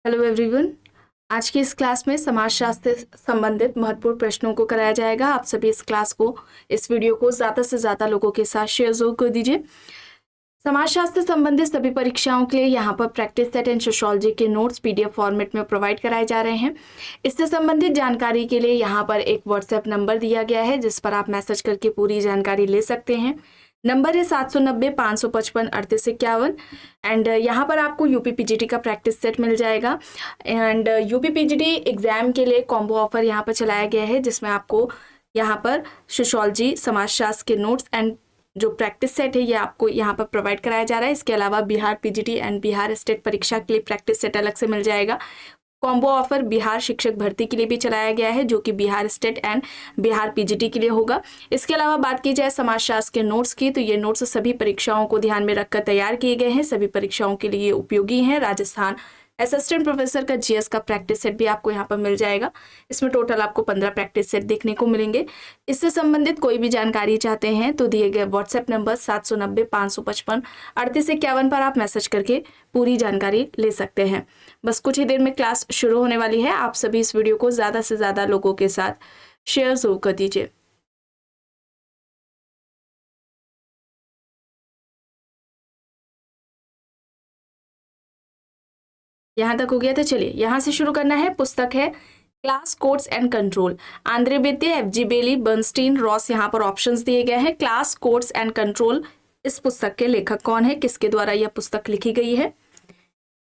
Hello everyone. आज की इस क्लास में समाजशास्त्र से संबंधित महत्वपूर्ण प्रश्नों को कराया जाएगा। आप सभी इस वीडियो को ज़्यादा से ज़्यादा लोगों के साथ शेयर जरूर कर दीजिए। समाजशास्त्र संबंधित सभी परीक्षाओं के लिए यहाँ पर प्रैक्टिस सेट एंड सोशियोलॉजी के नोट्स पीडीएफ फॉर्मेट में प्रोवाइड कराए जा रहे हैं। इससे संबंधित जानकारी के लिए यहाँ पर एक व्हाट्सएप नंबर दिया गया है जिस पर आप मैसेज करके पूरी जानकारी ले सकते हैं। नंबर है 790-555-3851 एंड यहाँ पर आपको यूपीपीजीटी का प्रैक्टिस सेट मिल जाएगा। एंड यूपीपीजीटी एग्जाम के लिए कॉम्बो ऑफर यहाँ पर चलाया गया है जिसमें आपको यहाँ पर सोशियोलॉजी समाजशास्त्र के नोट्स एंड जो प्रैक्टिस सेट है ये आपको यहाँ पर प्रोवाइड कराया जा रहा है। इसके अलावा Bihar PGT and Bihar state परीक्षा के लिए प्रैक्टिस सेट अलग से मिल जाएगा। कॉम्बो ऑफर बिहार शिक्षक भर्ती के लिए भी चलाया गया है जो कि Bihar state and Bihar PGT के लिए होगा। इसके अलावा बात की जाए समाजशास्त्र के नोट्स की तो ये नोट्स सभी परीक्षाओं को ध्यान में रखकर तैयार किए गए हैं। सभी परीक्षाओं के लिए उपयोगी हैं। राजस्थान असिस्टेंट प्रोफेसर का जीएस का प्रैक्टिस सेट भी आपको यहाँ पर मिल जाएगा। इसमें टोटल आपको 15 प्रैक्टिस सेट देखने को मिलेंगे। इससे संबंधित कोई भी जानकारी चाहते हैं तो दिए गए व्हाट्सएप नंबर 790-555-3851 पर आप मैसेज करके पूरी जानकारी ले सकते हैं। बस कुछ ही देर में क्लास शुरू होने वाली है। आप सभी इस वीडियो को ज़्यादा से ज़्यादा लोगों के साथ शेयर जरूर कर दीजिए। यहाँ तक हो गया था। चलिए यहाँ से शुरू करना है। पुस्तक है class codes and control, Andre Beteille, F G. Bailey, Bernstein, Ross. यहाँ पर ऑप्शंस दिए गए हैं। क्लास कोड्स एंड कंट्रोल, इस पुस्तक के लेखक कौन है, किसके द्वारा यह पुस्तक लिखी गई है।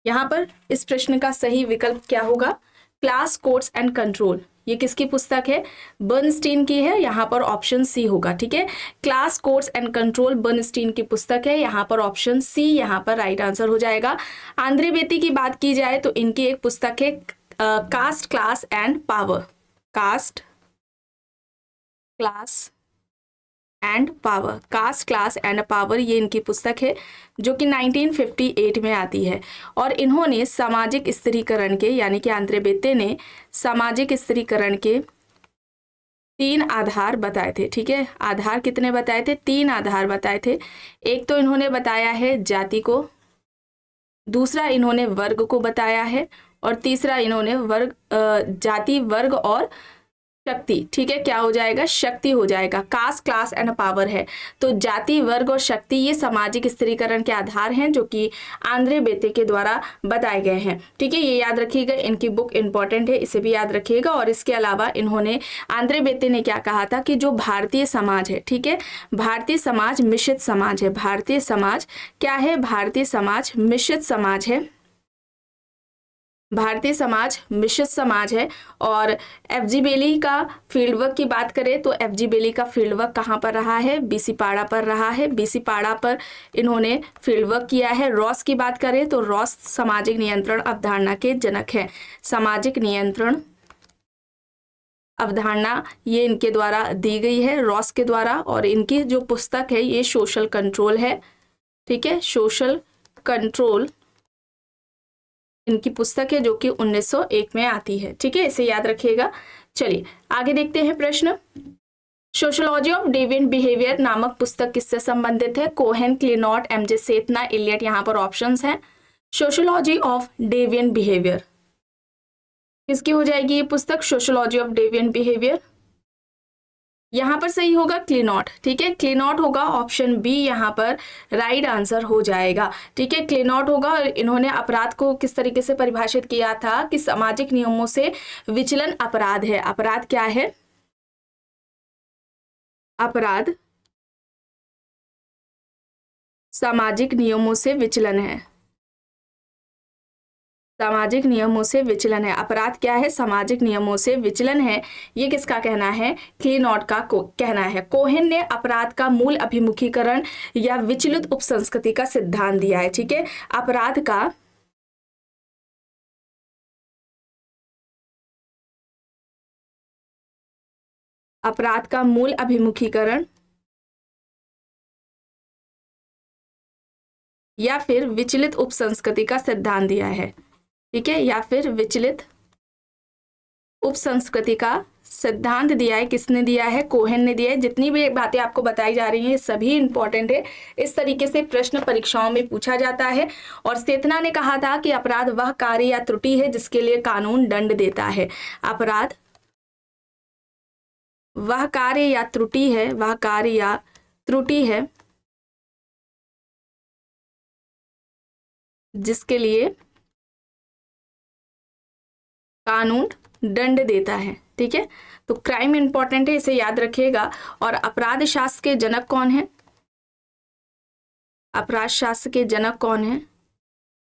यहाँ पर इस प्रश्न का सही विकल्प क्या होगा? क्लास कोड्स एंड कंट्रोल, ये किसकी पुस्तक है? बर्नस्टीन की है। यहाँ पर ऑप्शन सी होगा। ठीक है, class codes and control Bernstein की पुस्तक है। यहाँ पर ऑप्शन सी यहाँ पर राइट आंसर हो जाएगा। आंद्रे बेत्ते की बात की जाए तो इनकी एक पुस्तक है caste, class and power. Caste, class and power, caste, class and power, ये इनकी पुस्तक है जो कि 1958 में आती है। और इन्होंने सामाजिक स्त्रीकरण के, यानी कि आंद्रे बेत्ते ने सामाजिक स्त्रीकरण के 3 आधार बताए थे। ठीक है, आधार कितने बताए थे? 3 आधार बताए थे। एक तो इन्होंने बताया है जाति को, दूसरा इन्होंने वर्ग को बताया है, और तीसरा इन्होंने जाति, वर्ग और शक्ति। ठीक है, क्या हो जाएगा? शक्ति हो जाएगा। कास्ट, क्लास एंड पावर है तो जाति, वर्ग और शक्ति ये सामाजिक स्त्रीकरण के आधार हैं जो कि आंद्रे बेत्ते के द्वारा बताए गए हैं। ठीक है, ये याद रखिएगा, इनकी बुक इंपॉर्टेंट है, इसे भी याद रखिएगा। और इसके अलावा इन्होंने, आंद्रे बेत्ते ने क्या कहा था कि जो भारतीय समाज है, ठीक है, भारतीय समाज मिश्रित समाज है। भारतीय समाज क्या है? भारतीय समाज मिश्रित समाज है। भारतीय समाज मिश्रित समाज है। और एफ.जी. बेली का फील्ड वर्क की बात करें तो एफ.जी. बेली का फील्ड वर्क कहाँ पर रहा है? बीसीपाड़ा पर रहा है। बीसीपाड़ा पर इन्होंने फील्ड वर्क किया है। रॉस की बात करें तो रॉस सामाजिक नियंत्रण अवधारणा के जनक है। सामाजिक नियंत्रण अवधारणा ये इनके द्वारा दी गई है, रॉस के द्वारा। और इनकी जो पुस्तक है ये सोशल कंट्रोल है। ठीक है, सोशल कंट्रोल इनकी पुस्तक है जो कि 1901 में आती है। ठीक है, इसे याद रखिएगा। चलिए आगे देखते हैं प्रश्न। सोशियोलॉजी ऑफ डेविएंट बिहेवियर नामक पुस्तक किससे संबंधित है? Cohen, Clinard, MJ Sethna, Elliott. यहाँ पर ऑप्शंस हैं। सोशियोलॉजी ऑफ डेविएंट बिहेवियर किसकी हो जाएगी ये पुस्तक? सोशियोलॉजी ऑफ डेविएंट बिहेवियर, यहाँ पर सही होगा क्लिनॉट। ठीक है, क्लिनॉट होगा। ऑप्शन बी यहाँ पर राइट आंसर हो जाएगा। ठीक है, क्लिनॉट होगा। इन्होंने अपराध को किस तरीके से परिभाषित किया था कि सामाजिक नियमों से विचलन अपराध है। अपराध क्या है? अपराध सामाजिक नियमों से विचलन है। सामाजिक नियमों से विचलन है। अपराध क्या है? सामाजिक नियमों से विचलन है। ये किसका कहना है? क्लिनॉट का कहना है। कोहेन ने अपराध का मूल अभिमुखीकरण या विचलित उपसंस्कृति का सिद्धांत दिया है। ठीक है, अपराध का मूल अभिमुखीकरण या फिर विचलित उपसंस्कृति का सिद्धांत दिया है। ठीक है, या फिर विचलित उपसंस्कृति का सिद्धांत दिया है, किसने दिया है? कोहेन ने दिया है। जितनी भी बातें आपको बताई जा रही हैं सभी इंपॉर्टेंट है, इस तरीके से प्रश्न परीक्षाओं में पूछा जाता है। और चेतना ने कहा था कि अपराध वह कार्य या त्रुटि है जिसके लिए कानून दंड देता है। अपराध वह कार्य या त्रुटि है, वह कार्य या त्रुटि है जिसके लिए कानून दंड देता है। ठीक है, तो क्राइम इंपॉर्टेंट है, इसे याद रखिएगा। और अपराध शास्त्र के जनक कौन है? अपराध शास्त्र के जनक कौन है?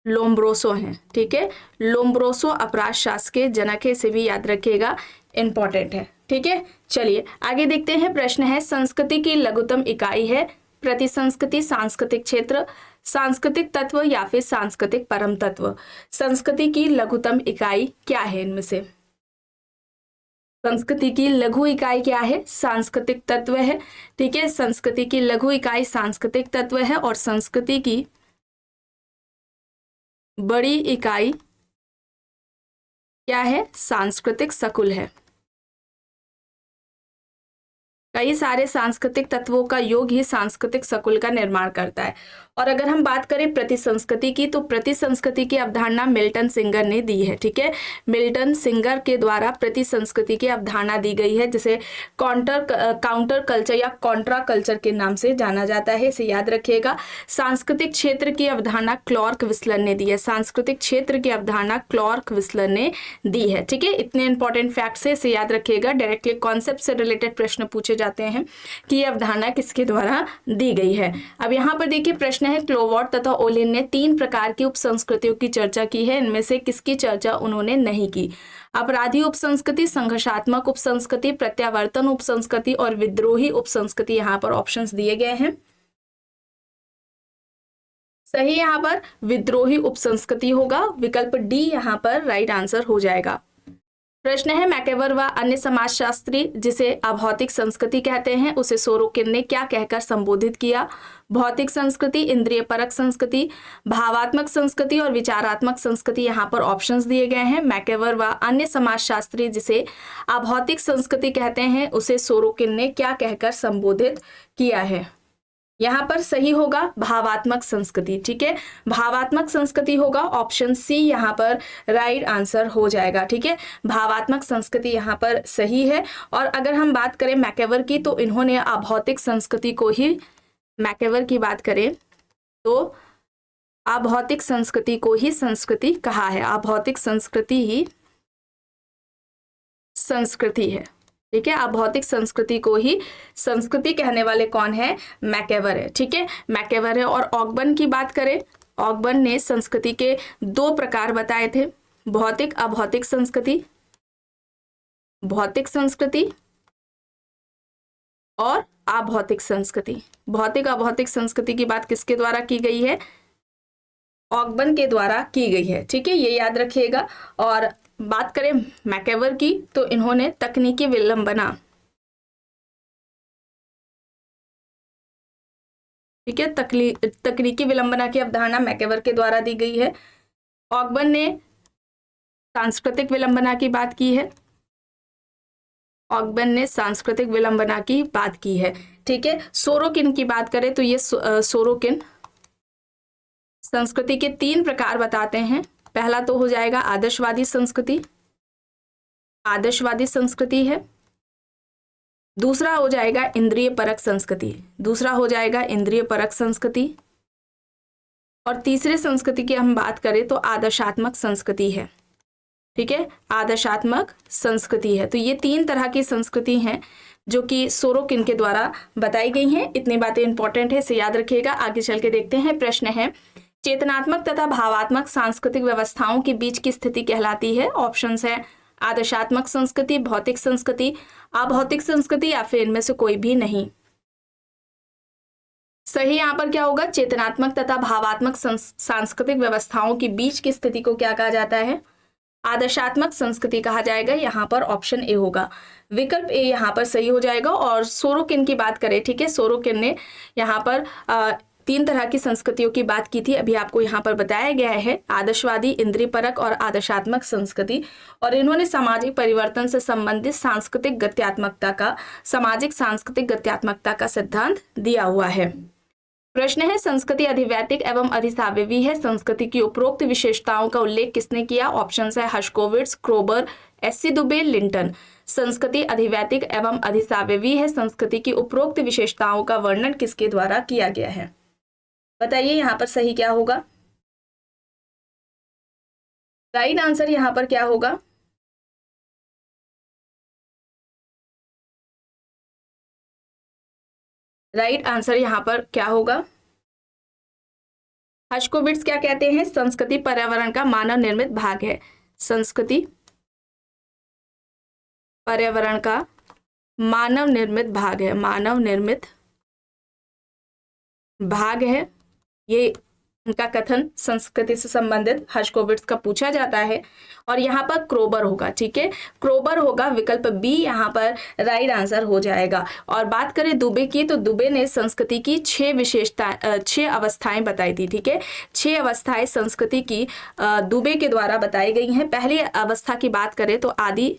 लोम्ब्रोसो हैं। ठीक है, लोम्ब्रोसो अपराध शास्त्र के जनक है, इसे भी याद रखिएगा, इंपॉर्टेंट है। ठीक है, चलिए आगे देखते हैं। प्रश्न है, संस्कृति की लघुतम इकाई है प्रतिसंस्कृति, सांस्कृतिक क्षेत्र, सांस्कृतिक तत्व या फिर सांस्कृतिक परम तत्व। संस्कृति की लघुतम इकाई क्या है इनमें से? संस्कृति की लघु इकाई क्या है? सांस्कृतिक तत्व है। ठीक है, संस्कृति की लघु इकाई सांस्कृतिक तत्व है। और संस्कृति की बड़ी इकाई क्या है? सांस्कृतिक सकुल है। कई सारे सांस्कृतिक तत्वों का योग ही सांस्कृतिक सकुल का निर्माण करता है। और अगर हम बात करें प्रतिसंस्कृति की, तो प्रतिसंस्कृति की अवधारणा मिल्टन सिंगर ने दी है। ठीक है, मिल्टन सिंगर के द्वारा प्रतिसंस्कृति की अवधारणा दी गई है, जिसे काउंटर कल्चर या कॉन्ट्रा कल्चर के नाम से जाना जाता है, इसे याद रखिएगा। सांस्कृतिक क्षेत्र की अवधारणा क्लॉर्क विस्लर ने दी है। सांस्कृतिक क्षेत्र की अवधारणा क्लॉर्क विस्लर ने दी है। ठीक है, इतने इंपॉर्टेंट फैक्ट्स है, इसे याद रखिएगा। डायरेक्टली कॉन्सेप्ट से रिलेटेड प्रश्न पूछे जाते हैं कि यह अवधारणा किसके द्वारा दी गई है। अब यहाँ पर देखिए प्रश्न है, क्लोवर्ट तथा ओलिन ने 3 प्रकार की उपसंस्कृतियों की चर्चा की है, इनमें से किसकी चर्चा उन्होंने नहीं की? अपराधी उपसंस्कृति, संघर्षात्मक उपसंस्कृति, प्रत्यावर्तन उपसंस्कृति और विद्रोही उपसंस्कृति। यहाँ पर ऑप्शंस दिए गए हैं। सही यहाँ पर विद्रोही उपसंस्कृति होगा, विकल्प डी यहाँ पर राइट आंसर हो जाएगा। प्रश्न है, मैकेवर व अन्य समाजशास्त्री जिसे अभौतिक संस्कृति कहते हैं उसे सोरोकिन ने क्या कहकर संबोधित किया? भौतिक संस्कृति, इंद्रिय परक संस्कृति, भावात्मक संस्कृति और विचारात्मक संस्कृति। यहाँ पर ऑप्शंस दिए गए हैं। मैकेवर व अन्य समाजशास्त्री जिसे अभौतिक संस्कृति कहते हैं उसे सोरोकिन ने क्या कहकर संबोधित किया है? यहाँ पर सही होगा भावात्मक संस्कृति। ठीक है, भावात्मक संस्कृति होगा, ऑप्शन सी यहाँ पर राइट आंसर हो जाएगा। ठीक है, भावात्मक संस्कृति यहाँ पर सही है। और अगर हम बात करें मैकेवर की, तो इन्होंने अभौतिक संस्कृति को ही, मैकेवर की बात करें तो अभौतिक संस्कृति को ही संस्कृति कहा है। अभौतिक संस्कृति ही संस्कृति है। ठीक है, अभौतिक संस्कृति को ही संस्कृति कहने वाले कौन है? मैकेवर है। ठीक है, मैकेवर है। और ऑगबर्न की बात करें, ऑगबर्न ने संस्कृति के 2 प्रकार बताए थे, भौतिक अभौतिक संस्कृति, भौतिक संस्कृति और अभौतिक संस्कृति। भौतिक अभौतिक संस्कृति की बात किसके द्वारा की गई है? ऑगबर्न के द्वारा की गई है। ठीक है, ये याद रखिएगा। और बात करें मैकेवर की, तो इन्होंने तकनीकी विलंबना, ठीक है, तकनीकी विलंबना की अवधारणा मैकेवर के द्वारा दी गई है। ऑगबर्न ने सांस्कृतिक विलंबना की बात की है। ऑगबर्न ने सांस्कृतिक विलंबना की बात की है। ठीक है, सोरोकिन की बात करें तो ये सोरोकिन संस्कृति के 3 प्रकार बताते हैं। पहला तो हो जाएगा आदर्शवादी संस्कृति, आदर्शवादी संस्कृति है। दूसरा हो जाएगा इंद्रिय परक संस्कृति, दूसरा हो जाएगा इंद्रिय परक संस्कृति। और तीसरे संस्कृति की हम बात करें तो आदर्शात्मक संस्कृति है। ठीक है, आदर्शात्मक संस्कृति है। तो ये 3 तरह की संस्कृति हैं जो कि सोरोकिन के द्वारा बताई गई हैं। इतनी बातें इंपॉर्टेंट है, इसे याद रखिएगा। आगे चल के देखते हैं। प्रश्न है, चेतनात्मक तथा भावात्मक सांस्कृतिक व्यवस्थाओं के बीच की स्थिति कहलाती है? ऑप्शंस है आदर्शात्मक संस्कृति, भौतिक संस्कृति, अभौतिक संस्कृति या फिर इनमें से कोई भी नहीं। सही यहाँ पर क्या होगा? चेतनात्मक तथा भावात्मक सांस्कृतिक व्यवस्थाओं के बीच की स्थिति को क्या कहा जाता है? आदर्शात्मक संस्कृति कहा जाएगा। यहाँ पर ऑप्शन ए होगा, विकल्प ए यहाँ पर सही हो जाएगा। और सोरोकिन की बात करें, ठीक है, सोरोकिन ने यहाँ पर 3 तरह की संस्कृतियों की बात की थी, अभी आपको यहाँ पर बताया गया है, आदर्शवादी, इंद्रियपरक और आदर्शात्मक संस्कृति। और इन्होंने सामाजिक परिवर्तन से संबंधित सांस्कृतिक गत्यात्मकता का, सामाजिक सांस्कृतिक गत्यात्मकता का सिद्धांत दिया हुआ है। प्रश्न है, संस्कृति अधिवैतिक एवं अधिसावयवी है, संस्कृति की उपरोक्त विशेषताओं का उल्लेख किसने किया? ऑप्शन है हर्शकोविट्ज, क्रोबर, एस.सी. दुबे, लिंटन। संस्कृति अधिवैतिक एवं अधिसावयवी है, संस्कृति की उपरोक्त विशेषताओं का वर्णन किसके द्वारा किया गया है? बताइए यहाँ पर सही क्या होगा? राइट आंसर यहाँ पर क्या होगा? राइट आंसर यहाँ पर क्या होगा? हर्शकोविट्ज क्या कहते हैं? संस्कृति पर्यावरण का मानव निर्मित भाग है। संस्कृति पर्यावरण का मानव निर्मित भाग है, मानव निर्मित भाग है। ये उनका कथन संस्कृति से संबंधित हर्शकोविट्ज का पूछा जाता है। और यहाँ पर क्रोबर होगा, ठीक है, क्रोबर होगा, विकल्प बी यहाँ पर राइट आंसर हो जाएगा। और बात करें दुबे की, तो दुबे ने संस्कृति की 6 अवस्थाएं बताई थी, ठीक है, 6 अवस्थाएं संस्कृति की दुबे के द्वारा बताई गई हैं। पहली अवस्था की बात करें तो आदि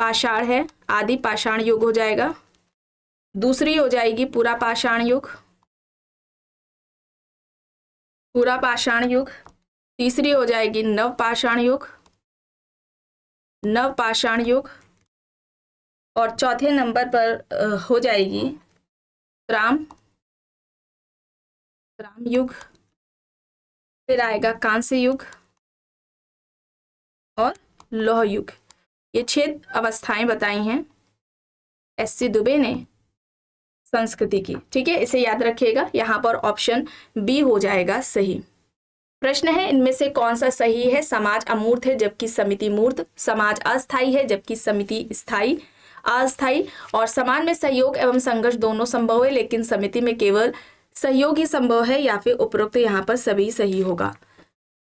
पाषाण है, आदि पाषाण युग हो जाएगा। दूसरी हो जाएगी पूरा पाषाण युग, पूरा पाषाण युग। तीसरी हो जाएगी नव पाषाण युग, नव पाषाण युग। और चौथे नंबर पर हो जाएगी त्राम युग। फिर आएगा कांस्य युग और लौह युग। ये 6 अवस्थाएं बताई हैं एस.सी. दुबे ने संस्कृति की, ठीक है, इसे याद रखिएगा। यहाँ पर ऑप्शन बी हो जाएगा सही। प्रश्न है, इनमें से कौन सा सही है? समाज अमूर्त है जबकि समिति मूर्त, समाज अस्थायी है जबकि समिति स्थायी, अस्थायी, और समाज में सहयोग एवं संघर्ष दोनों संभव है लेकिन समिति में केवल सहयोग ही संभव है, या फिर उपरोक्त यहाँ पर सभी सही होगा।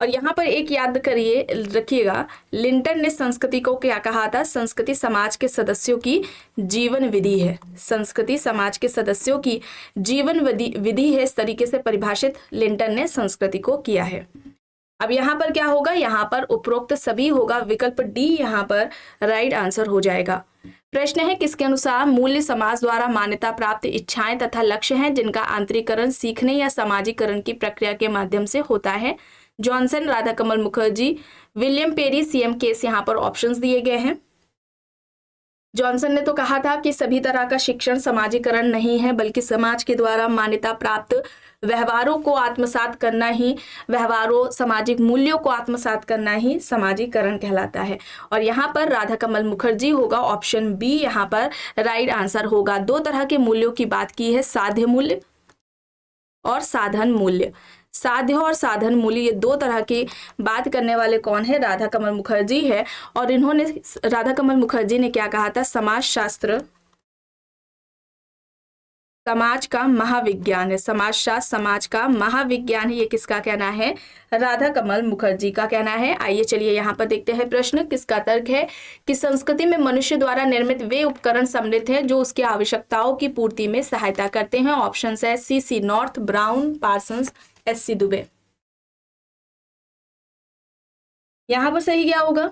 और यहाँ पर एक याद करिए रखिएगा, लिंटन ने संस्कृति को क्या कहा था? संस्कृति समाज के सदस्यों की जीवन विधि है, संस्कृति समाज के सदस्यों की जीवन विधि है, इस तरीके से परिभाषित लिंटन ने संस्कृति को किया है। अब यहाँ पर क्या होगा? यहाँ पर उपरोक्त सभी होगा, विकल्प डी यहाँ पर राइट आंसर हो जाएगा। प्रश्न है, किसके अनुसार मूल्य समाज द्वारा मान्यता प्राप्त इच्छाएं तथा लक्ष्य हैं जिनका आंतरिकरण सीखने या सामाजिकरण की प्रक्रिया के माध्यम से होता है? Johnson, Radha Kamal Mukherjee, William Perry, CM Case यहाँ पर ऑप्शंस दिए गए हैं। जॉनसन ने तो कहा था कि सभी तरह का शिक्षण समाजीकरण नहीं है बल्कि समाज के द्वारा मान्यता प्राप्त व्यवहारों को आत्मसात करना ही, व्यवहारों सामाजिक मूल्यों को आत्मसात करना ही समाजीकरण कहलाता है। और यहाँ पर राधा कमल मुखर्जी होगा, ऑप्शन बी यहाँ पर राइट आंसर होगा। 2 तरह के मूल्यों की बात की है, साध्य मूल्य और साधन मूल्य। साध्य और साधन मूल्य, ये 2 तरह की बात करने वाले कौन है? राधा कमल मुखर्जी है। और इन्होंने, राधा कमल मुखर्जी ने क्या कहा था? समाज शास्त्र समाज का महाविज्ञान है, समाज शास्त्र समाज का महाविज्ञान है, ये किसका कहना है? राधा कमल मुखर्जी का कहना है। आइए चलिए यहाँ पर देखते हैं प्रश्न। किसका तर्क है कि संस्कृति में मनुष्य द्वारा निर्मित वे उपकरण सम्मिलित हैं जो उसकी आवश्यकताओं की पूर्ति में सहायता करते हैं? ऑप्शन है C North, Brown, Parsons, S C. Dube. यहां पर सही क्या होगा?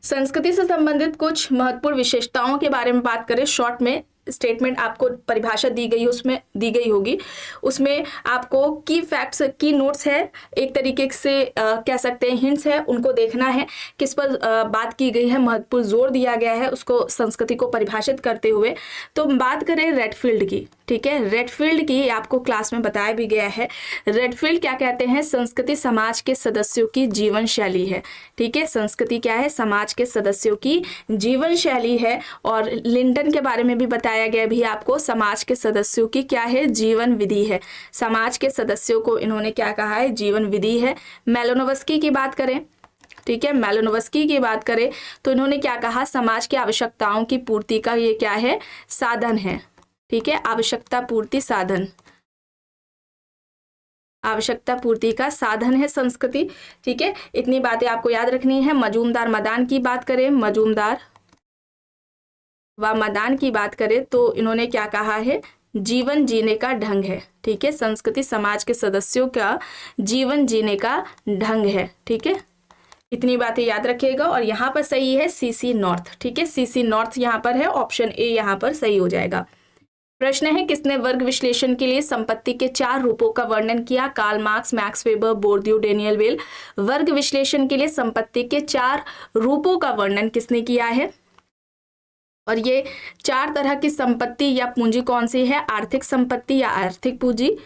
संस्कृति से संबंधित कुछ महत्वपूर्ण विशेषताओं के बारे में बात करें, शॉर्ट में स्टेटमेंट आपको परिभाषा दी गई, उसमें दी गई होगी, उसमें आपको की फैक्ट्स, की नोट्स है, एक तरीके से कह सकते हैं हिंट्स है, उनको देखना है किस पर बात की गई है, महत्वपूर्ण जोर दिया गया है उसको संस्कृति को परिभाषित करते हुए। तो बात करें रेडफील्ड की, ठीक है, रेडफील्ड की आपको क्लास में बताया भी गया है। रेडफील्ड क्या कहते हैं? संस्कृति समाज के सदस्यों की जीवन शैली है, ठीक है, संस्कृति क्या है? समाज के सदस्यों की जीवन शैली है। और लिंटन के बारे में भी बताया गया भी आपको, समाज के सदस्यों की क्या है? जीवन विधि है। समाज के सदस्यों को इन्होंने क्या कहा है? जीवन विधि है। मेलोनोवस्की की बात करें, ठीक है, मेलोनोवस्की की बात करें तो इन्होंने क्या कहा? समाज की आवश्यकताओं की पूर्ति का ये क्या है? साधन है, ठीक है, आवश्यकता पूर्ति साधन, आवश्यकता पूर्ति का साधन है संस्कृति, ठीक है। इतनी बातें आपको याद रखनी है। मजूमदार मदान की बात करें, मजूमदार व मदान की बात करें तो इन्होंने क्या कहा है? जीवन जीने का ढंग है। ठीक है, संस्कृति समाज के सदस्यों का जीवन जीने का ढंग है। ठीक है, इतनी बातें याद रखिएगा। और यहाँ पर सही है सीसी नॉर्थ। ठीक है, सीसी नॉर्थ यहाँ पर है, ऑप्शन ए यहाँ पर सही हो जाएगा। प्रश्न है, किसने वर्ग विश्लेषण के लिए संपत्ति के 4 रूपों का वर्णन किया? Karl Marx, Max Weber, Bourdieu, Daniel Bell. वर्ग विश्लेषण के लिए संपत्ति के 4 रूपों का वर्णन किसने किया है? और ये 4 तरह की संपत्ति या पूंजी कौन सी है? आर्थिक संपत्ति या आर्थिक पूंजी,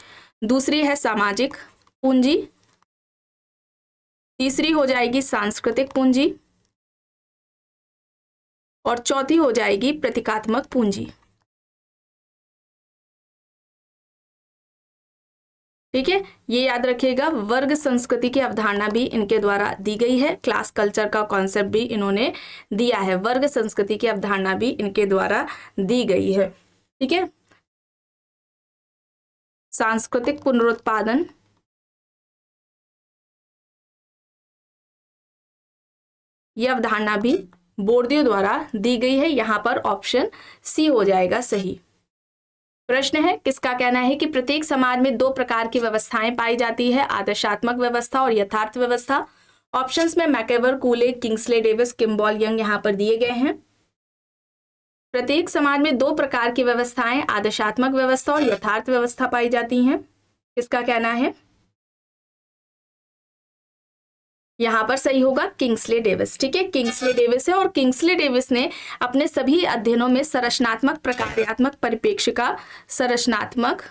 दूसरी है सामाजिक पूंजी, तीसरी हो जाएगी सांस्कृतिक पूंजी, और चौथी हो जाएगी प्रतीकात्मक पूंजी। ठीक है, ये याद रखिएगा। वर्ग संस्कृति की अवधारणा भी इनके द्वारा दी गई है। क्लास कल्चर का कॉन्सेप्ट भी इन्होंने दिया है। वर्ग संस्कृति की अवधारणा भी इनके द्वारा दी गई है। ठीक है, सांस्कृतिक पुनरुत्पादन, यह अवधारणा भी बोर्दियू द्वारा दी गई है। यहां पर ऑप्शन सी हो जाएगा सही। प्रश्न है, किसका कहना है कि प्रत्येक समाज में 2 प्रकार की व्यवस्थाएं पाई जाती है? आदर्शात्मक व्यवस्था और यथार्थ व्यवस्था। ऑप्शंस में मैकेवर, कूले, किंग्सले डेविस, किम्बॉल यंग यहां पर दिए गए हैं। प्रत्येक समाज में 2 प्रकार की व्यवस्थाएं, आदर्शात्मक व्यवस्था और यथार्थ व्यवस्था पाई जाती हैं। किसका कहना है? यहां पर सही होगा किंग्सले डेविस। ठीक है, किंग्सले डेविस है। और किंग्सले डेविस ने अपने सभी अध्ययनों में संरचनात्मक प्रकार्यात्मक परिप्रेक्ष्य का संरचनात्मक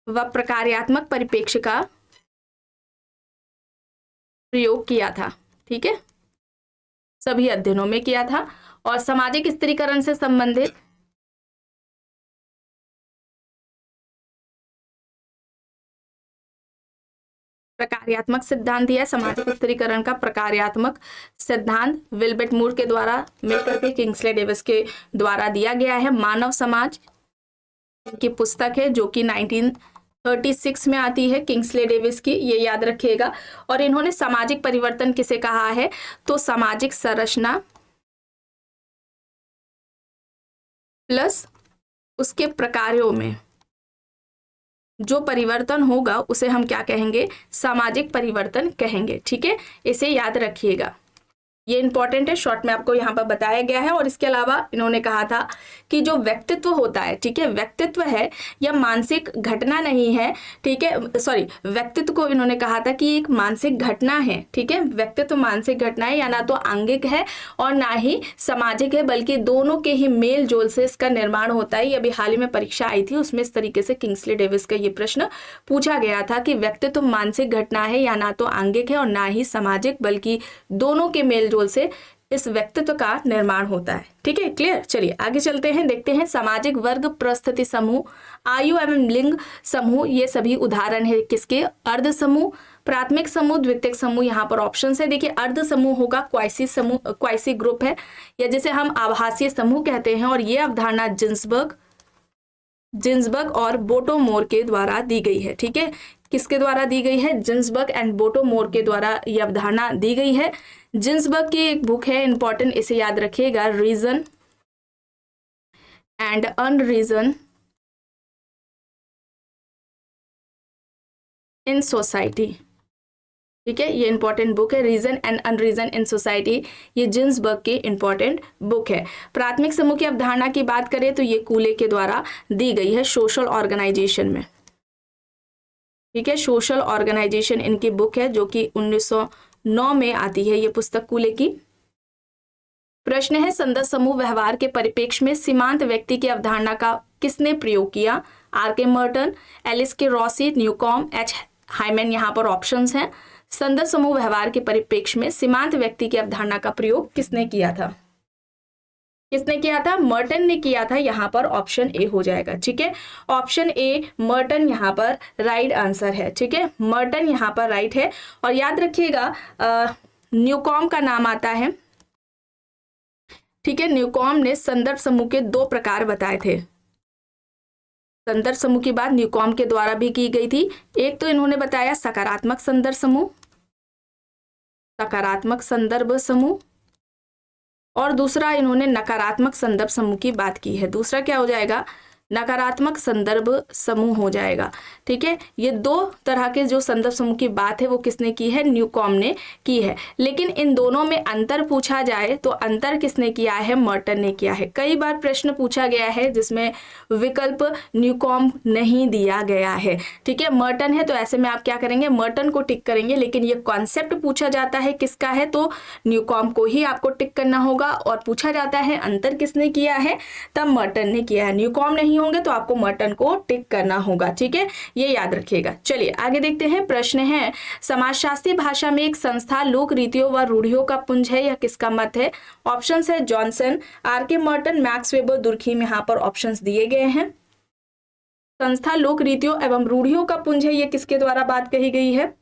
व प्रकार्यात्मक परिप्रेक्ष्य का प्रयोग किया था। ठीक है, सभी अध्ययनों में किया था। और सामाजिक स्थिरीकरण से संबंधित प्रकार्यात्मक सिद्धांत दिया है। सामाजिक स्थिरीकरण का प्रकार्यात्मक सिद्धांत विल्बर्ट मूर के द्वारा मिलकर के किंग्सले डेविस के द्वारा दिया गया है। मानव समाज की पुस्तक है जो कि 1936 में आती है, किंग्सले डेविस की, ये याद रखिएगा। और इन्होंने सामाजिक परिवर्तन किसे कहा है? तो सामाजिक संरचना प्लस उसके प्रकारों में जो परिवर्तन होगा उसे हम क्या कहेंगे? सामाजिक परिवर्तन कहेंगे। ठीक है, इसे याद रखिएगा, ये इंपॉर्टेंट है, शॉर्ट में आपको यहाँ पर बताया गया है। और इसके अलावा इन्होंने कहा था कि जो व्यक्तित्व होता है, ठीक है, व्यक्तित्व है या मानसिक घटना नहीं है। ठीक है, सॉरी, व्यक्तित्व को इन्होंने कहा था कि एक मानसिक घटना है। ठीक है, व्यक्तित्व मानसिक घटना है, या ना तो आंगिक है और ना ही सामाजिक है, बल्कि दोनों के ही मेल जोल से इसका निर्माण होता है। ये अभी हाल ही में परीक्षा आई थी, उसमें इस तरीके से किंग्सले डेविस का ये प्रश्न पूछा गया था कि व्यक्तित्व मानसिक घटना है, या ना तो आंगिक है और ना ही सामाजिक, बल्कि दोनों के मेल जोल से इस व्यक्तित्व का निर्माण होता है। ठीक है, क्लियर। चलिए आगे चलते हैं, देखते हैं सामाजिक वर्ग, परिस्थिति समूह, आयु एवं लिंग समूह, ये सभी उदाहरण है किसके? अर्ध समूह, प्राथमिक समूह, द्वितीयक समूह। यहाँ पर ऑप्शन है, देखिए अर्ध समूह होगा क्वाइसी समूह, क्वाइसी ग्रुप है, या जिसे हम आभासीय समूह कहते हैं। और ये अवधारणा जिन्सबर्ग और बोटो-मोर के द्वारा दी गई है। ठीक है, किसके द्वारा दी गई है? जिन्सबर्ग एंड बोटो-मोर के द्वारा यह अवधारणा दी गई है। जिन्सबर्ग की एक बुक है इंपॉर्टेंट, इसे याद रखिएगा, रीजन एंड अनरीजन इन सोसाइटी। ठीक है, ये इंपॉर्टेंट बुक है, रीजन एंड अनरीजन इन सोसाइटी, ये जिन्सबर्ग की इंपॉर्टेंट बुक है। प्राथमिक समूह की अवधारणा की बात करें तो ये कूले के द्वारा दी गई है सोशल ऑर्गेनाइजेशन में। ठीक है, सोशल ऑर्गेनाइजेशन इनकी बुक है जो कि 1909 में आती है ये पुस्तक कूले की। प्रश्न है, संदर्भ समूह व्यवहार के परिप्रेक्ष्य में सीमांत व्यक्ति की अवधारणा का किसने प्रयोग किया? आर के मर्टन, एलिस के रॉसी, न्यूकॉम, एच हाइमन। यहाँ पर ऑप्शंस हैं। संदर्भ समूह व्यवहार के परिप्रेक्ष्य में सीमांत व्यक्ति की अवधारणा का प्रयोग किसने किया था? किसने किया था? मर्टन ने किया था। यहाँ पर ऑप्शन ए हो जाएगा। ठीक है, ऑप्शन ए मर्टन यहाँ पर राइट आंसर है। ठीक है, मर्टन यहाँ पर राइट है। और याद रखिएगा न्यूकॉम का नाम आता है। ठीक है, न्यूकॉम ने संदर्भ समूह के 2 प्रकार बताए थे। संदर्भ समूह की बात न्यूकॉम के द्वारा भी की गई थी। एक तो इन्होंने बताया सकारात्मक संदर्भ समूह, सकारात्मक संदर्भ समूह, और दूसरा इन्होंने नकारात्मक संदर्भ समूह की बात की है। दूसरा क्या हो जाएगा, नकारात्मक संदर्भ समूह हो जाएगा। ठीक है, ये दो तरह के जो संदर्भ समूह की बात है वो किसने की है, न्यूकॉम्ब ने की है। लेकिन इन दोनों में अंतर पूछा जाए तो अंतर किसने किया है, मर्टन ने किया है। कई बार प्रश्न पूछा गया है जिसमें विकल्प न्यूकॉम्ब नहीं दिया गया है। ठीक है, मर्टन है तो ऐसे में आप क्या करेंगे, मर्टन को टिक करेंगे। लेकिन ये कॉन्सेप्ट पूछा जाता है किसका है तो न्यूकॉम्ब को ही आपको टिक करना होगा। और पूछा जाता है अंतर किसने किया है, तब मर्टन ने किया है। न्यूकॉम्ब नहीं होंगे तो आपको मर्टन को टिक करना होगा। ठीक है, ये याद रखिएगा। चलिए आगे देखते हैं। प्रश्न है, समाजशास्त्री भाषा में एक संस्था लोक रीतियों व रूढ़ियों का पुंज है, यह किसका मत है। ऑप्शंस है Johnson, R K. Merton, Max Weber, Durkheim. यहाँ पर ऑप्शंस दिए गए हैं। संस्था लोक रीतियों एवं रूढ़ियों का पुंज है, ये किसके द्वारा बात कही गई है,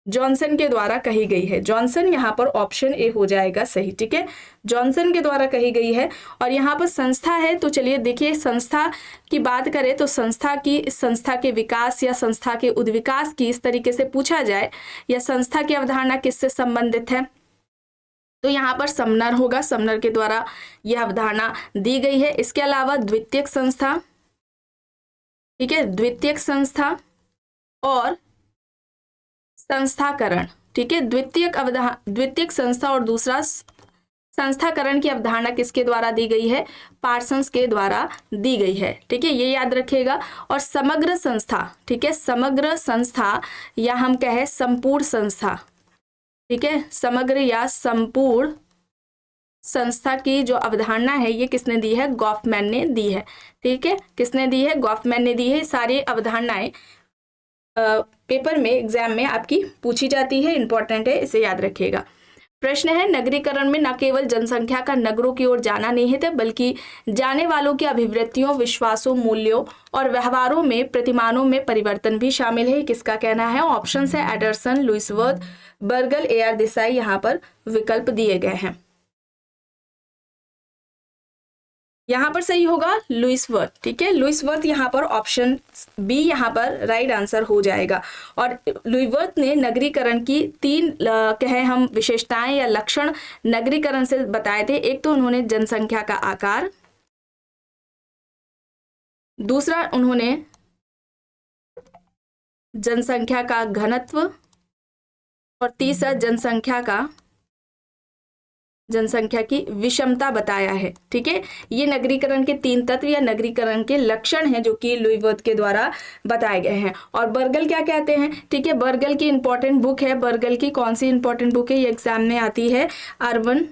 जॉनसन के द्वारा कही गई है। जॉनसन, यहाँ पर ऑप्शन ए हो जाएगा सही। ठीक है, जॉनसन के द्वारा कही गई है। और यहाँ पर संस्था है तो चलिए देखिए, संस्था की बात करें तो संस्था के विकास या संस्था के उद्विकास की इस तरीके से पूछा जाए, या संस्था की अवधारणा किससे संबंधित है, तो यहाँ पर समनर होगा। समनर के द्वारा यह अवधारणा दी गई है। इसके अलावा द्वितीयक संस्था, ठीक है, द्वितीयक संस्था और संस्थाकरण। ठीक है, द्वितीयक संस्था और दूसरा संस्थाकरण की अवधारणा किसके द्वारा दी गई है, पार्सन्स के द्वारा दी गई है। ठीक है, ये याद रखिएगा। और समग्र संस्था, ठीक है, समग्र संस्था या हम कहें संपूर्ण संस्था, ठीक है, समग्र या संपूर्ण संस्था की जो अवधारणा है ये किसने दी है, गॉफमैन ने दी है। ठीक है, किसने दी है, गॉफमैन ने दी है। सारी अवधारणाएं पेपर में एग्जाम में आपकी पूछी जाती है, इंपॉर्टेंट है, इसे याद रखिएगा। प्रश्न है, नगरीकरण में न केवल जनसंख्या का नगरों की ओर जाना निहित है, बल्कि जाने वालों की अभिवृत्तियों, विश्वासों, मूल्यों और व्यवहारों में, प्रतिमानों में परिवर्तन भी शामिल है। किसका कहना है, ऑप्शन है एडरसन, लुइसवर्थ, बर्गल, ए.आर. देसाई। यहाँ पर विकल्प दिए गए हैं। यहाँ पर सही होगा लुइसवर्थ। ठीक है, लुइसवर्थ यहाँ पर ऑप्शन बी यहाँ पर राइट आंसर हो जाएगा। और लुइसवर्थ ने नगरीकरण की तीन कहें हम विशेषताएं या लक्षण नगरीकरण से बताए थे। एक तो उन्होंने जनसंख्या का आकार, दूसरा उन्होंने जनसंख्या का घनत्व, और तीसरा जनसंख्या की विषमता बताया है। ठीक है, ये नगरीकरण के तीन तत्व या नगरीकरण के लक्षण हैं जो कि लुइसवर्थ के द्वारा बताए गए हैं। और बर्गल क्या कहते हैं, ठीक है, बर्गल की इंपॉर्टेंट बुक है। बर्गल की कौन सी इंपॉर्टेंट बुक है, ये एग्जाम में आती है, अर्बन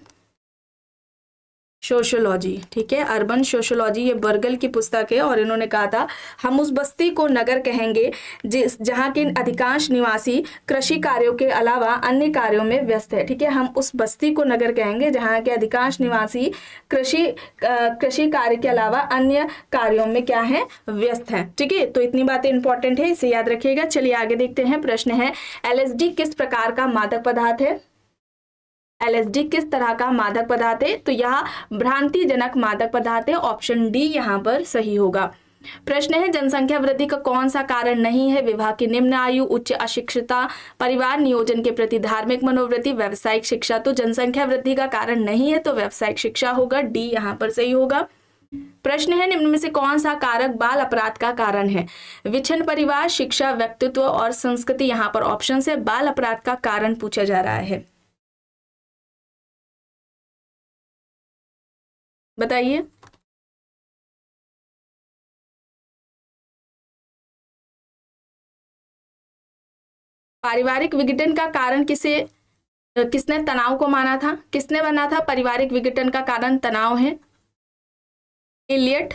सोशियोलॉजी। ठीक है, अर्बन सोशियोलॉजी, ये बर्गल की पुस्तक है। और इन्होंने कहा था, हम उस बस्ती को नगर कहेंगे जहाँ के अधिकांश निवासी कृषि कार्यों के अलावा अन्य कार्यों में व्यस्त है। ठीक है, हम उस बस्ती को नगर कहेंगे जहाँ के अधिकांश निवासी कृषि कार्य के अलावा अन्य कार्यों में क्या है, व्यस्त है। ठीक है, तो इतनी बातें इंपॉर्टेंट है, इसे याद रखिएगा। चलिए आगे देखते हैं। प्रश्न है, LSD किस प्रकार का मादक पदार्थ है। LSD किस तरह का मादक पदार्थ है, तो यह भ्रांतिजनक मादक पदार्थ है। ऑप्शन डी यहाँ पर सही होगा। प्रश्न है, जनसंख्या वृद्धि का कौन सा कारण नहीं है। विवाह की निम्न आयु, उच्च अशिक्षितता, परिवार नियोजन के प्रति धार्मिक मनोवृत्ति, व्यावसायिक शिक्षा। तो जनसंख्या वृद्धि का कारण नहीं है तो व्यावसायिक शिक्षा होगा, डी यहाँ पर सही होगा। प्रश्न है, निम्न में से कौन सा कारक बाल अपराध का कारण है। विच्छिन्न परिवार, शिक्षा, व्यक्तित्व और संस्कृति। यहाँ पर ऑप्शन से बाल अपराध का कारण पूछा जा रहा है, बताइए। पारिवारिक विघटन का कारण किसने तनाव को माना था, किसने माना था पारिवारिक विघटन का कारण तनाव है, इलियट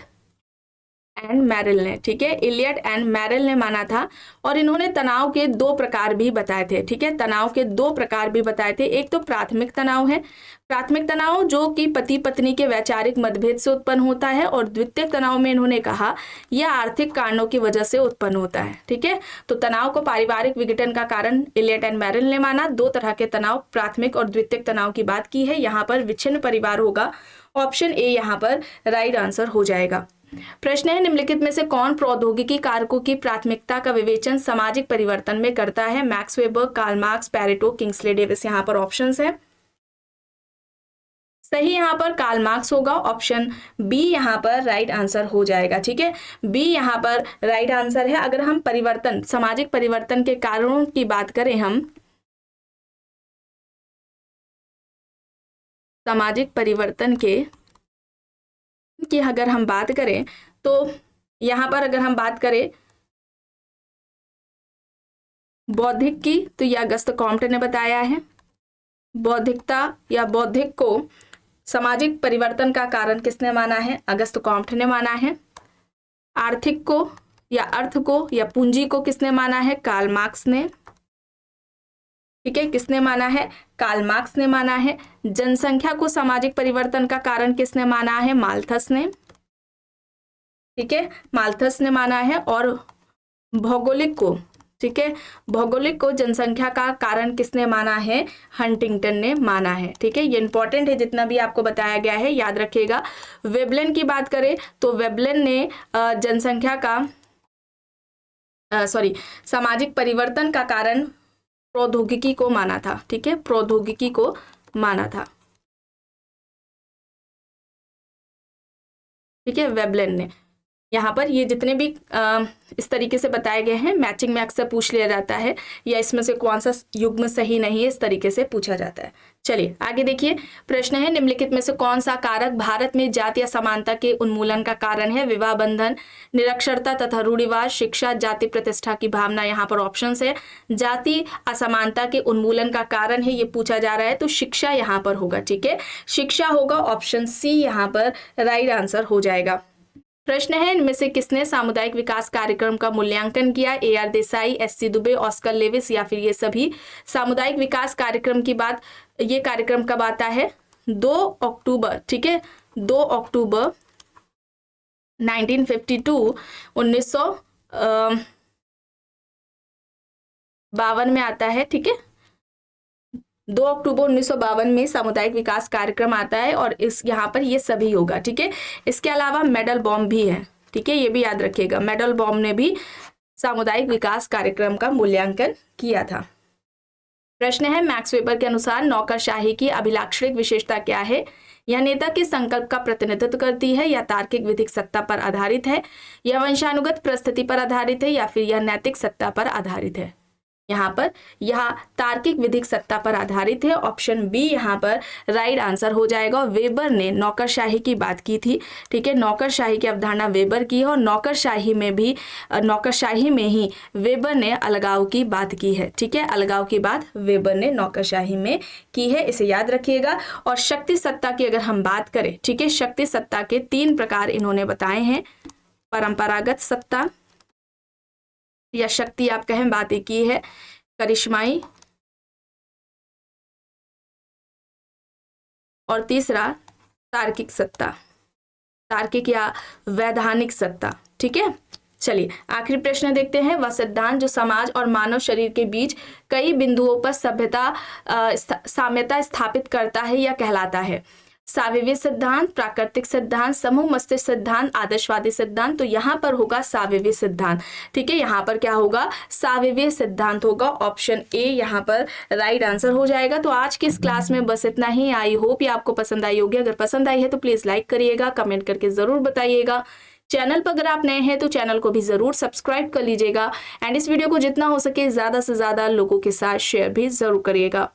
एंड मैरिल ने। ठीक है, इलियट एंड मैरिल ने माना था। और इन्होंने तनाव के दो प्रकार भी बताए थे। ठीक है, तनाव के दो प्रकार भी बताए थे। एक तो प्राथमिक तनाव है, प्राथमिक तनाव जो कि पति पत्नी के वैचारिक मतभेद से उत्पन्न होता है। और द्वितीयक तनाव में इन्होंने कहा यह आर्थिक कारणों की वजह से उत्पन्न होता है। ठीक है, तो तनाव को पारिवारिक विघटन का कारण इलियट एंड मैरिल ने माना। दो तरह के तनाव, प्राथमिक और द्वितीयक तनाव की बात की है। यहाँ पर विच्छिन्न परिवार होगा, ऑप्शन ए यहाँ पर राइट आंसर हो जाएगा। प्रश्न है, निम्नलिखित में से कौन प्रौद्योगिकी कारकों की प्राथमिकता का विवेचन सामाजिक परिवर्तन में करता है। Max Weber, Karl Marx, Pareto, Kingsley Davis. यहाँ पर ऑप्शंस है। सही यहाँ पर कार्ल मार्क्स होगा, ऑप्शन बी यहाँ पर राइट आंसर हो जाएगा। ठीक है, बी यहाँ पर राइट आंसर है। अगर हम परिवर्तन, सामाजिक परिवर्तन के कारणों की बात करें, हम सामाजिक परिवर्तन की अगर हम बात करें तो यहाँ पर अगर हम बात करें बौद्धिक की, तो ये अगस्त कॉम्टे ने बताया है। बौद्धिकता या बौद्धिक को सामाजिक परिवर्तन का कारण किसने माना है? अगस्त कॉम्टे ने माना है। आर्थिक को या अर्थ को या पूंजी को किसने माना है? कार्ल मार्क्स ने। ठीक है, किसने माना है? कार्ल मार्क्स ने माना है। जनसंख्या को सामाजिक परिवर्तन का कारण किसने माना है? माल्थस ने। ठीक है, माल्थस ने माना है। और भौगोलिक को, ठीक है, भौगोलिक को जनसंख्या का कारण किसने माना है? हंटिंगटन ने माना है। ठीक है, ये इंपॉर्टेंट है, जितना भी आपको बताया गया है याद रखिएगा। वेबलन की बात करें तो वेबलन ने जनसंख्या का सामाजिक परिवर्तन का कारण प्रौद्योगिकी को माना था। ठीक है, प्रौद्योगिकी को माना था। ठीक है, वेबलन ने। यहाँ पर ये जितने भी इस तरीके से बताए गए हैं, मैचिंग में अक्सर पूछ लिया जाता है, या इसमें से कौन सा युग्म सही नहीं है, इस तरीके से पूछा जाता है। चलिए आगे देखिए, प्रश्न है निम्नलिखित में से कौन सा कारक भारत में जातीय असमानता के उन्मूलन का कारण है? विवाह बंधन, निरक्षरता तथा रूढ़िवाद, शिक्षा, जाति प्रतिष्ठा की भावना। यहाँ पर ऑप्शन है जाति असमानता के उन्मूलन का कारण है, ये पूछा जा रहा है, तो शिक्षा यहाँ पर होगा। ठीक है, शिक्षा होगा, ऑप्शन सी यहाँ पर राइट आंसर हो जाएगा। प्रश्न है इनमें से किसने सामुदायिक विकास कार्यक्रम का मूल्यांकन किया? AR Desai, SC Dubey, Oscar Levi's, या फिर ये सभी? सामुदायिक विकास कार्यक्रम की बात, ये कार्यक्रम कब आता है? 2 अक्टूबर। ठीक है, 2 अक्टूबर 1952 1952 में आता है। ठीक है, 2 अक्टूबर 1952 में सामुदायिक विकास कार्यक्रम आता है, और इस यहाँ पर ये सभी होगा। ठीक है, इसके अलावा मेडल बॉम भी है। ठीक है, ये भी याद रखिएगा, मेडल बॉम ने भी सामुदायिक विकास कार्यक्रम का मूल्यांकन किया था। प्रश्न है मैक्स वेबर के अनुसार नौकरशाही की अभिलाक्षणिक विशेषता क्या है? यह नेता के संकल्प का प्रतिनिधित्व करती है, या तार्किक विधिक सत्ता पर आधारित है, यह वंशानुगत परिस्थिति पर आधारित है, या फिर यह नैतिक सत्ता पर आधारित है? यहाँ पर यह तार्किक विधिक सत्ता पर आधारित है, ऑप्शन बी यहाँ पर राइट आंसर हो जाएगा। वेबर ने नौकरशाही की बात की थी। ठीक है, नौकरशाही की अवधारणा वेबर की है, और नौकरशाही में ही वेबर ने अलगाव की बात की है। ठीक है, अलगाव की बात वेबर ने नौकरशाही में की है, इसे याद रखिएगा। और शक्ति सत्ता की अगर हम बात करें, ठीक है, शक्ति सत्ता के 3 प्रकार इन्होंने बताए हैं। परंपरागत सत्ता या शक्ति आप कहें, बात एक ही है, करिश्माई, और तीसरा तार्किक सत्ता, तार्किक या वैधानिक सत्ता। ठीक है, चलिए आखिरी प्रश्न देखते हैं। वह सिद्धांत जो समाज और मानव शरीर के बीच कई बिंदुओं पर साम्यता स्थापित करता है, यह कहलाता है? साविवी सिद्धांत, प्राकृतिक सिद्धांत, समूह मस्तिष्क सिद्धांत, आदर्शवादी सिद्धांत। तो यहाँ पर होगा साविवी सिद्धांत। ठीक है, यहाँ पर क्या होगा? साविवी सिद्धांत होगा, ऑप्शन ए यहाँ पर राइट आंसर हो जाएगा। तो आज की इस क्लास में बस इतना ही। आई होप ये आपको पसंद आई होगी। अगर पसंद आई है तो प्लीज लाइक करिएगा, कमेंट करके जरूर बताइएगा। चैनल पर अगर आप नए हैं तो चैनल को भी जरूर सब्सक्राइब कर लीजिएगा, एंड इस वीडियो को जितना हो सके ज्यादा से ज्यादा लोगों के साथ शेयर भी जरूर करिएगा।